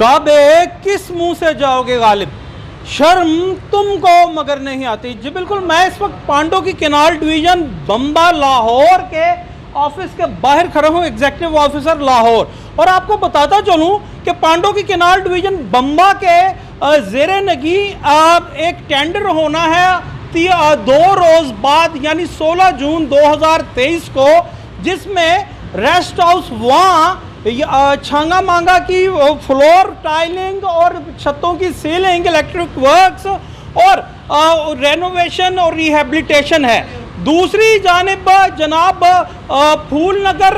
काबे किस मुंह से जाओगे गालिब, शर्म तुमको मगर नहीं आती। जी बिल्कुल, मैं इस वक्त पांडो की केनाल डिवीजन बंबा लाहौर के ऑफिस के बाहर खड़ा हूँ, एग्जीक्यूटिव ऑफिसर लाहौर। और आपको बताता चलूँ कि पांडो की केनाल डिवीजन बंबा के ज़ेरे नगी एक टेंडर होना है 2 रोज़ बाद, यानी 16 जून 2023 को, जिसमें रेस्ट हाउस वहाँ छांगा मांगा की फ्लोर टाइलिंग और छतों की सीलिंग, इलेक्ट्रिक वर्क्स और रेनोवेशन और रिहेबिलिटेशन है। दूसरी जानिब जनाब फूल नगर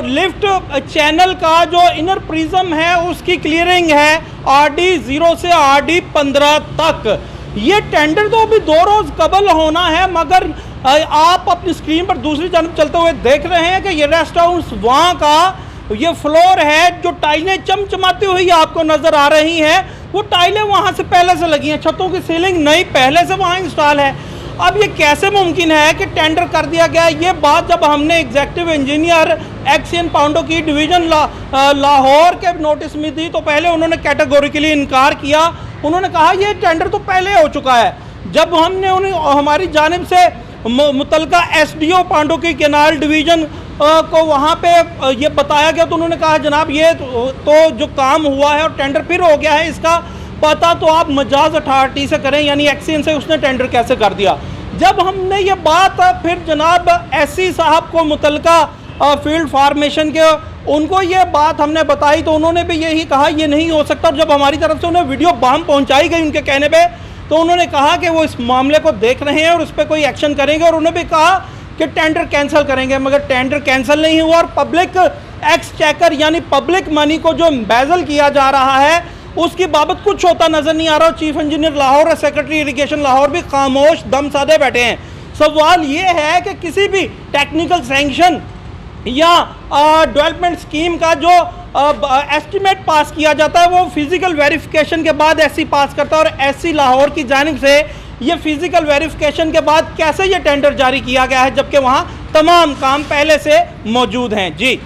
लिफ्ट चैनल का जो इनर प्रिज्म है उसकी क्लियरिंग है RD 0 से RD 15 तक। ये टेंडर तो अभी 2 रोज़ कबल होना है, मगर आप अपनी स्क्रीन पर दूसरी जानब चलते हुए देख रहे हैं कि ये रेस्ट हाउस वहाँ का ये फ्लोर है, जो टाइलें चमचमाती हुई आपको नज़र आ रही हैं, वो टाइलें वहाँ से पहले से लगी हैं, छतों की सीलिंग नई पहले से वहाँ इंस्टॉल है। अब ये कैसे मुमकिन है कि टेंडर कर दिया गया? ये बात जब हमने एग्जीक्यूटिव इंजीनियर एक्सियन पांडो की डिवीज़न लाहौर के नोटिस में दी तो पहले उन्होंने कैटेगोरिकली इनकार किया। उन्होंने कहा ये टेंडर तो पहले हो चुका है। जब हमने हमारी जानिब से मुतलका SDO पांडो की केनाल डिवीज़न को वहाँ पे ये बताया गया तो उन्होंने कहा जनाब ये तो जो काम हुआ है और टेंडर फिर हो गया है, इसका पता तो आप मजाज अथॉरिटी से करें, यानी एक्सियन से उसने टेंडर कैसे कर दिया। जब हमने ये बात फिर जनाब SC साहब को मुतलका फील्ड फार्मेशन के उनको ये बात हमने बताई तो उन्होंने भी यही कहा ये नहीं हो सकता। और जब हमारी तरफ से उन्हें वीडियो बाम पहुँचाई गई उनके कहने पर, तो उन्होंने कहा कि वो इस मामले को देख रहे हैं और उस पर कोई एक्शन करेंगे, और उन्होंने भी कहा कि टेंडर कैंसिल करेंगे। मगर टेंडर कैंसिल नहीं हुआ और पब्लिक एक्सचेकर यानी पब्लिक मनी को जो एम्बेजल किया जा रहा है उसकी बाबत कुछ होता नजर नहीं आ रहा। चीफ इंजीनियर लाहौर और सेक्रेटरी इरिगेशन लाहौर भी खामोश दम साधे बैठे हैं। सवाल ये है कि किसी भी टेक्निकल सैंक्शन या डेवलपमेंट स्कीम का जो एस्टिमेट पास किया जाता है वो फिजिकल वेरिफिकेशन के बाद SC पास करता है, और SC लाहौर की जानिब से ये फिजिकल वेरिफिकेशन के बाद कैसे ये टेंडर जारी किया गया है जबकि वहाँ तमाम काम पहले से मौजूद हैं। जी